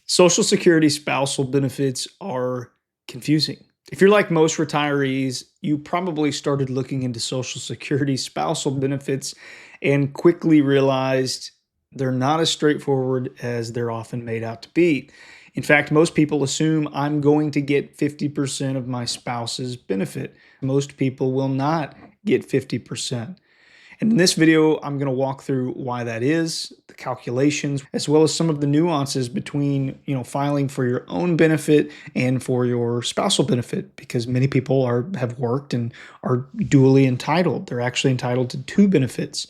Social Security spousal benefits are confusing. If you're like most retirees, you probably started looking into Social Security spousal benefits and quickly realized they're not as straightforward as they're often made out to be. In fact, most people assume I'm going to get 50% of my spouse's benefit. Most people will not get 50%. And in this video, I'm going to walk through why that is, the calculations, as well as some of the nuances between, filing for your own benefit and for your spousal benefit, because many people have worked and are dually entitled. They're actually entitled to two benefits.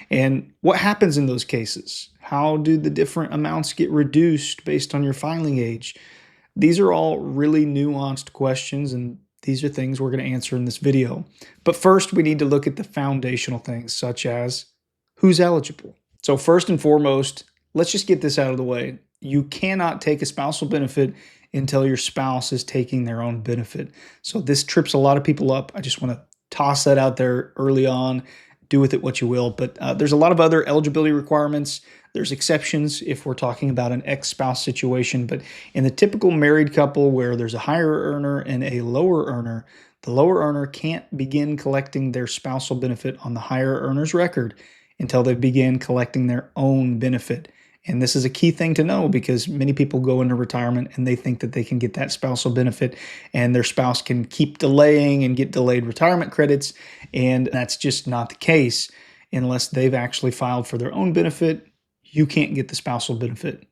And what happens in those cases? How do the different amounts get reduced based on your filing age? These are all really nuanced questions, and these are things we're going to answer in this video. But first, we need to look at the foundational things, such as who's eligible. So first and foremost, let's just get this out of the way. You cannot take a spousal benefit until your spouse is taking their own benefit. So this trips a lot of people up. I just want to toss that out there early on. Do with it what you will. But there's a lot of other eligibility requirements. There's exceptions if we're talking about an ex-spouse situation, but in the typical married couple where there's a higher earner and a lower earner, the lower earner can't begin collecting their spousal benefit on the higher earner's record until they begin collecting their own benefit. And this is a key thing to know because many people go into retirement and they think that they can get that spousal benefit and their spouse can keep delaying and get delayed retirement credits. And that's just not the case unless they've actually filed for their own benefit. You can't get the spousal benefit.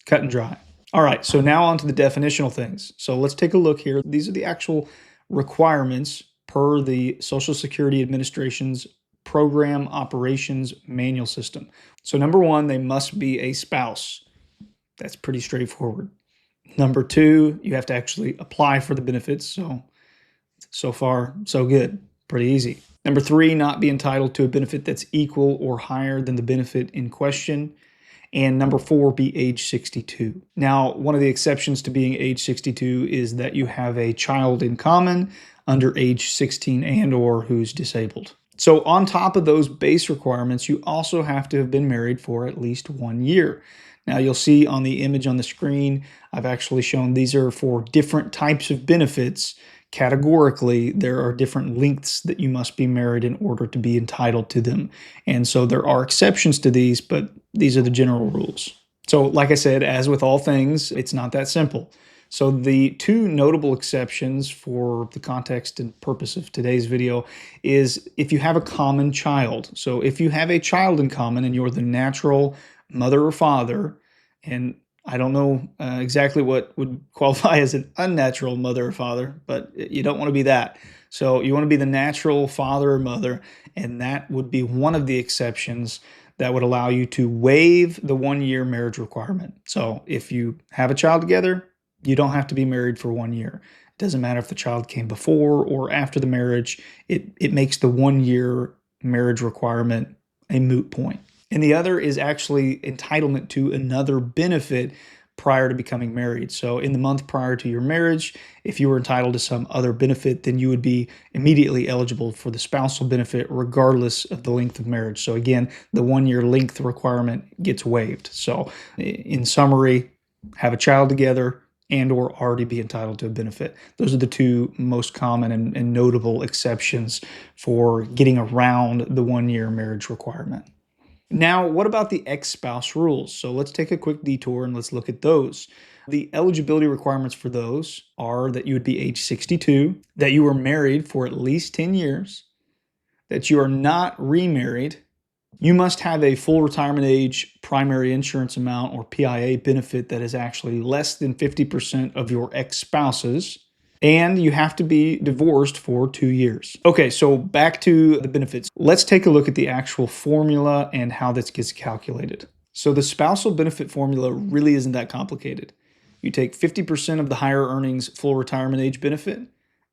Cut and dry. All right, so now on to the definitional things. So let's take a look here. These are the actual requirements per the Social Security Administration's Program Operations Manual System. So number one, they must be a spouse. That's pretty straightforward. Number two, you have to actually apply for the benefits. So far, so good. Pretty easy. Number three, not be entitled to a benefit that's equal or higher than the benefit in question. And number four, be age 62. Now, one of the exceptions to being age 62 is that you have a child in common under age 16 and or who's disabled. So on top of those base requirements, you also have to have been married for at least 1 year. Now you'll see on the image on the screen, I've actually shown these are for different types of benefits. Categorically, there are different lengths that you must be married in order to be entitled to them. And so there are exceptions to these, but these are the general rules. So like I said, as with all things, it's not that simple. So the two notable exceptions for the context and purpose of today's video is if you have a common child. So if you have a child in common and you're the natural mother or father, and I don't know exactly what would qualify as an unnatural mother or father, but you don't want to be that. So you want to be the natural father or mother, and that would be one of the exceptions that would allow you to waive the 1 year marriage requirement. So if you have a child together, you don't have to be married for 1 year. It doesn't matter if the child came before or after the marriage. It makes the 1 year marriage requirement a moot point. And the other is actually entitlement to another benefit prior to becoming married. So in the month prior to your marriage, if you were entitled to some other benefit, then you would be immediately eligible for the spousal benefit regardless of the length of marriage. So again, the 1 year length requirement gets waived. So in summary, have a child together and or already be entitled to a benefit. Those are the two most common and notable exceptions for getting around the 1 year marriage requirement. Now, what about the ex-spouse rules? So let's take a quick detour and let's look at those. The eligibility requirements for those are that you would be age 62, that you were married for at least 10 years, that you are not remarried, you must have a full retirement age primary insurance amount or PIA benefit that is actually less than 50% of your ex-spouse's, and you have to be divorced for 2 years. Okay, so back to the benefits. Let's take a look at the actual formula and how this gets calculated. So the spousal benefit formula really isn't that complicated. You take 50% of the higher earnings full retirement age benefit,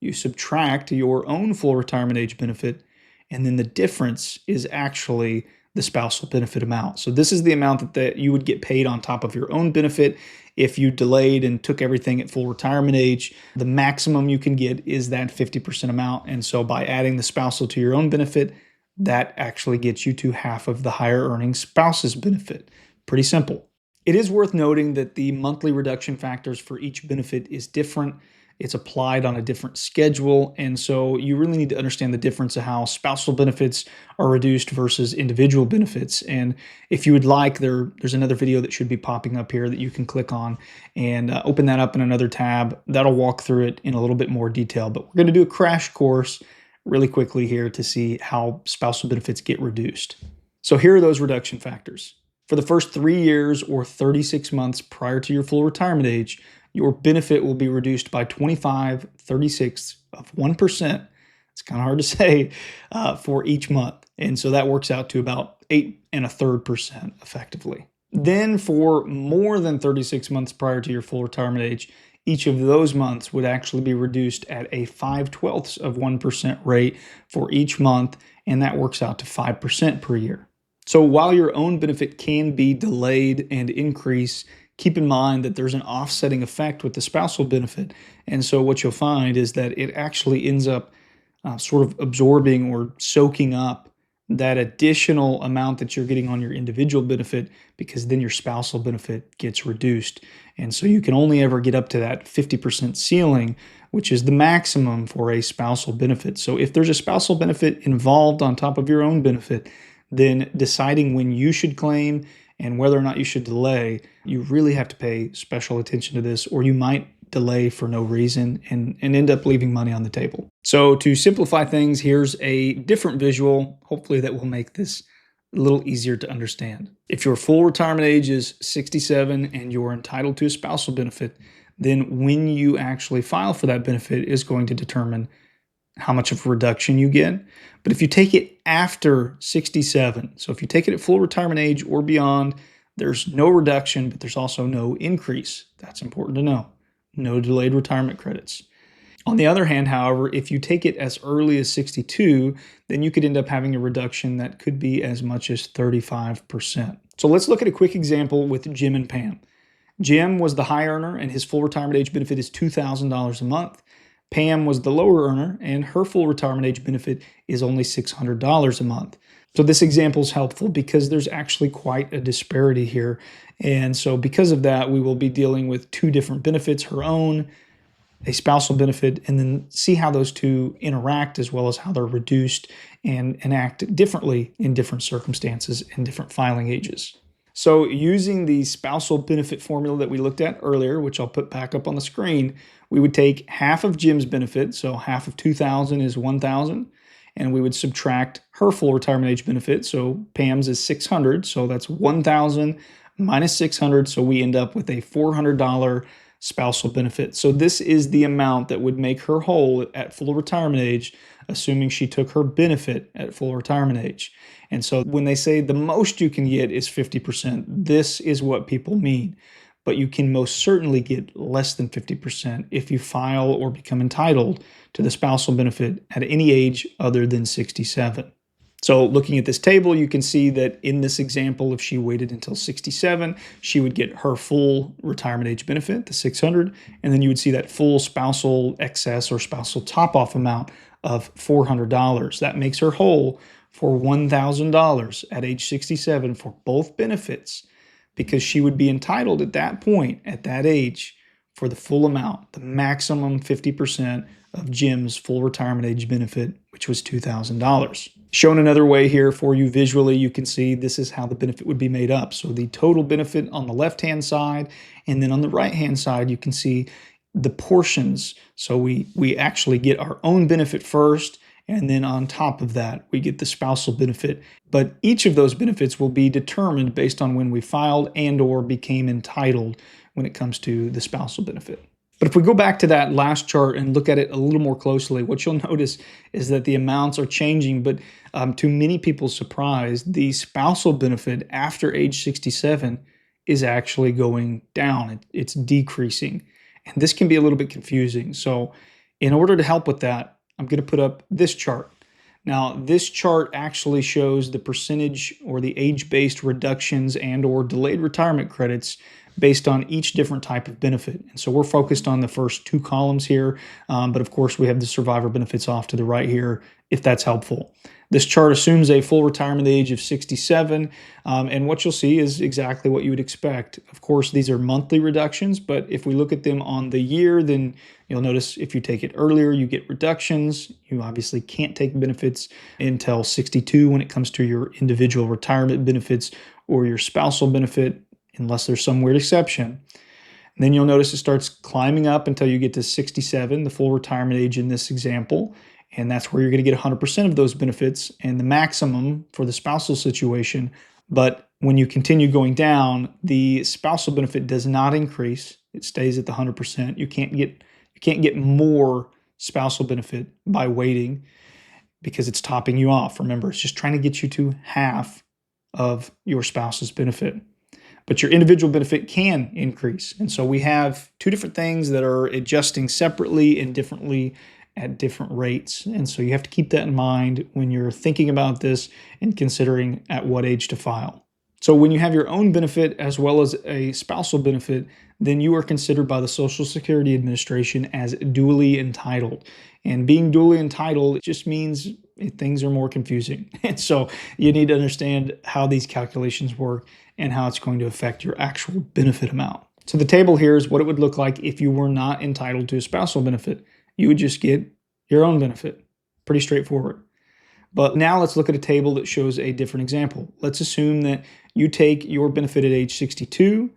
you subtract your own full retirement age benefit, and then the difference is actually the spousal benefit amount. So this is the amount that you would get paid on top of your own benefit if you delayed and took everything at full retirement age. The maximum you can get is that 50% amount. And so by adding the spousal to your own benefit, that actually gets you to half of the higher earning spouse's benefit. Pretty simple. It is worth noting that the monthly reduction factors for each benefit is different. It's applied on a different schedule. And so you really need to understand the difference of how spousal benefits are reduced versus individual benefits. And if you would like, there's another video that should be popping up here that you can click on and open that up in another tab. That'll walk through it in a little bit more detail. But we're going to do a crash course really quickly here to see how spousal benefits get reduced. So here are those reduction factors. For the first 3 years or 36 months prior to your full retirement age, your benefit will be reduced by 25/36 of 1%. It's kind of hard to say for each month. And so that works out to about 8 1/3% effectively. Then for more than 36 months prior to your full retirement age, each of those months would actually be reduced at a 5/12 of 1% rate for each month. And that works out to 5% per year. So while your own benefit can be delayed and increase, keep in mind that there's an offsetting effect with the spousal benefit. And so what you'll find is that it actually ends up sort of absorbing or soaking up that additional amount that you're getting on your individual benefit, because then your spousal benefit gets reduced. And so you can only ever get up to that 50% ceiling, which is the maximum for a spousal benefit. So if there's a spousal benefit involved on top of your own benefit, then deciding when you should claim and whether or not you should delay, you really have to pay special attention to this, or you might delay for no reason and end up leaving money on the table. So to simplify things, here's a different visual, hopefully that will make this a little easier to understand. If your full retirement age is 67 and you're entitled to a spousal benefit, then when you actually file for that benefit is going to determine how much of a reduction you get. But if you take it after 67, so if you take it at full retirement age or beyond, there's no reduction, but there's also no increase. That's important to know. No delayed retirement credits. On the other hand, however, if you take it as early as 62, then you could end up having a reduction that could be as much as 35%. So let's look at a quick example with Jim and Pam. Jim was the high earner and his full retirement age benefit is $2,000 a month. Pam was the lower earner and her full retirement age benefit is only $600 a month. So this example is helpful because there's actually quite a disparity here. And so because of that, we will be dealing with two different benefits, her own, a spousal benefit, and then see how those two interact as well as how they're reduced and act differently in different circumstances and different filing ages. So using the spousal benefit formula that we looked at earlier, which I'll put back up on the screen, we would take half of Jim's benefit, so half of 2,000 is 1,000, and we would subtract her full retirement age benefit, so Pam's is 600, so that's 1,000 minus 600, so we end up with a $400 spousal benefit. So this is the amount that would make her whole at full retirement age, assuming she took her benefit at full retirement age. And so when they say the most you can get is 50%, this is what people mean. But you can most certainly get less than 50% if you file or become entitled to the spousal benefit at any age other than 67. So looking at this table, you can see that in this example, if she waited until 67, she would get her full retirement age benefit, the 600, and then you would see that full spousal excess or spousal top-off amount of $400. That makes her whole for $1,000 at age 67 for both benefits, because she would be entitled at that point, at that age, for the full amount, the maximum 50% of Jim's full retirement age benefit, which was $2,000. Shown another way here for you visually, you can see this is how the benefit would be made up. So the total benefit on the left-hand side, and then on the right-hand side, you can see the portions. So we actually get our own benefit first, and then on top of that, we get the spousal benefit. But each of those benefits will be determined based on when we filed and or became entitled when it comes to the spousal benefit. But if we go back to that last chart and look at it a little more closely, what you'll notice is that the amounts are changing, but to many people's surprise, the spousal benefit after age 67 is actually going down. It's decreasing. And this can be a little bit confusing. So in order to help with that, I'm going to put up this chart. Now, this chart actually shows the percentage or the age-based reductions and or delayed retirement credits based on each different type of benefit. And so we're focused on the first two columns here, but of course we have the survivor benefits off to the right here, if that's helpful. This chart assumes a full retirement age of 67, and what you'll see is exactly what you would expect. Of course, these are monthly reductions, but if we look at them on the year, then you'll notice if you take it earlier, you get reductions. You obviously can't take benefits until 62 when it comes to your individual retirement benefits or your spousal benefit, unless there's some weird exception. And then you'll notice it starts climbing up until you get to 67, the full retirement age in this example. And that's where you're going to get 100% of those benefits and the maximum for the spousal situation. But when you continue going down, the spousal benefit does not increase. It stays at the 100%. You can't get more spousal benefit by waiting because it's topping you off. Remember, it's just trying to get you to half of your spouse's benefit. But your individual benefit can increase. And so we have two different things that are adjusting separately and differently at different rates. And so you have to keep that in mind when you're thinking about this and considering at what age to file. So when you have your own benefit as well as a spousal benefit, then you are considered by the Social Security Administration as duly entitled. And being duly entitled just means things are more confusing. And so you need to understand how these calculations work and how it's going to affect your actual benefit amount. So the table here is what it would look like if you were not entitled to a spousal benefit. You would just get your own benefit. Pretty straightforward. But now let's look at a table that shows a different example. Let's assume that you take your benefit at age 62,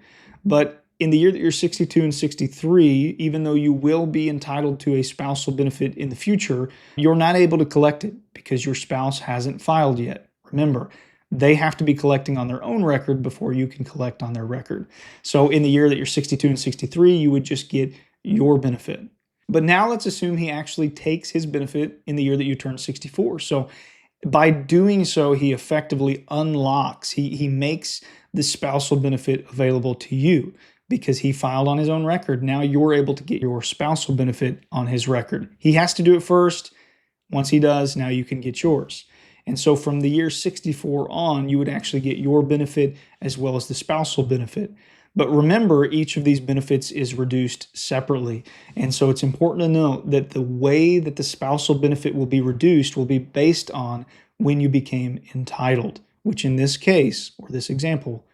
but in the year that you're 62 and 63, even though you will be entitled to a spousal benefit in the future, you're not able to collect it because your spouse hasn't filed yet. Remember, they have to be collecting on their own record before you can collect on their record. So in the year that you're 62 and 63, you would just get your benefit. But now let's assume he actually takes his benefit in the year that you turn 64. So by doing so, he effectively unlocks, he makes the spousal benefit available to you because he filed on his own record. Now you're able to get your spousal benefit on his record. He has to do it first. Once he does, now you can get yours. And so from the year 64 on, you would actually get your benefit as well as the spousal benefit. But remember, each of these benefits is reduced separately. And so it's important to note that the way that the spousal benefit will be reduced will be based on when you became entitled, which in this case, or this example,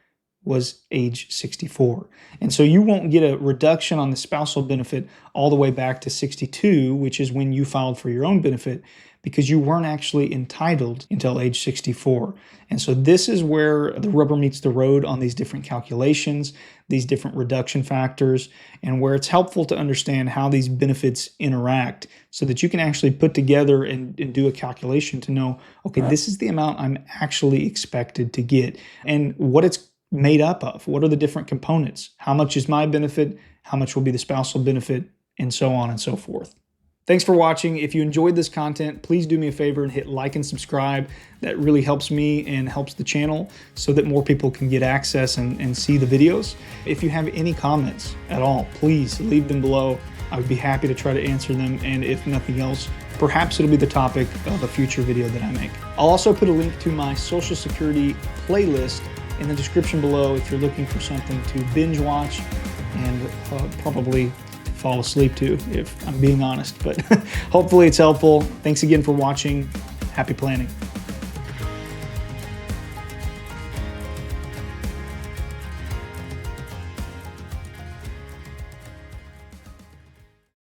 was age 64. And so you won't get a reduction on the spousal benefit all the way back to 62, which is when you filed for your own benefit, because you weren't actually entitled until age 64. And so this is where the rubber meets the road on these different calculations, these different reduction factors, and where it's helpful to understand how these benefits interact so that you can actually put together and do a calculation to know, okay, this is the amount I'm actually expected to get and what it's made up of. What are the different components? How much is my benefit? How much will be the spousal benefit? And so on and so forth. Thanks for watching. If you enjoyed this content, please do me a favor and hit like and subscribe. That really helps me and helps the channel so that more people can get access and see the videos. If you have any comments at all, please leave them below. I would be happy to try to answer them. And if nothing else, perhaps it'll be the topic of a future video that I make. I'll also put a link to my Social Security playlist in the description below if you're looking for something to binge watch and probably fall asleep to, if I'm being honest. But hopefully it's helpful. Thanks again for watching. Happy planning.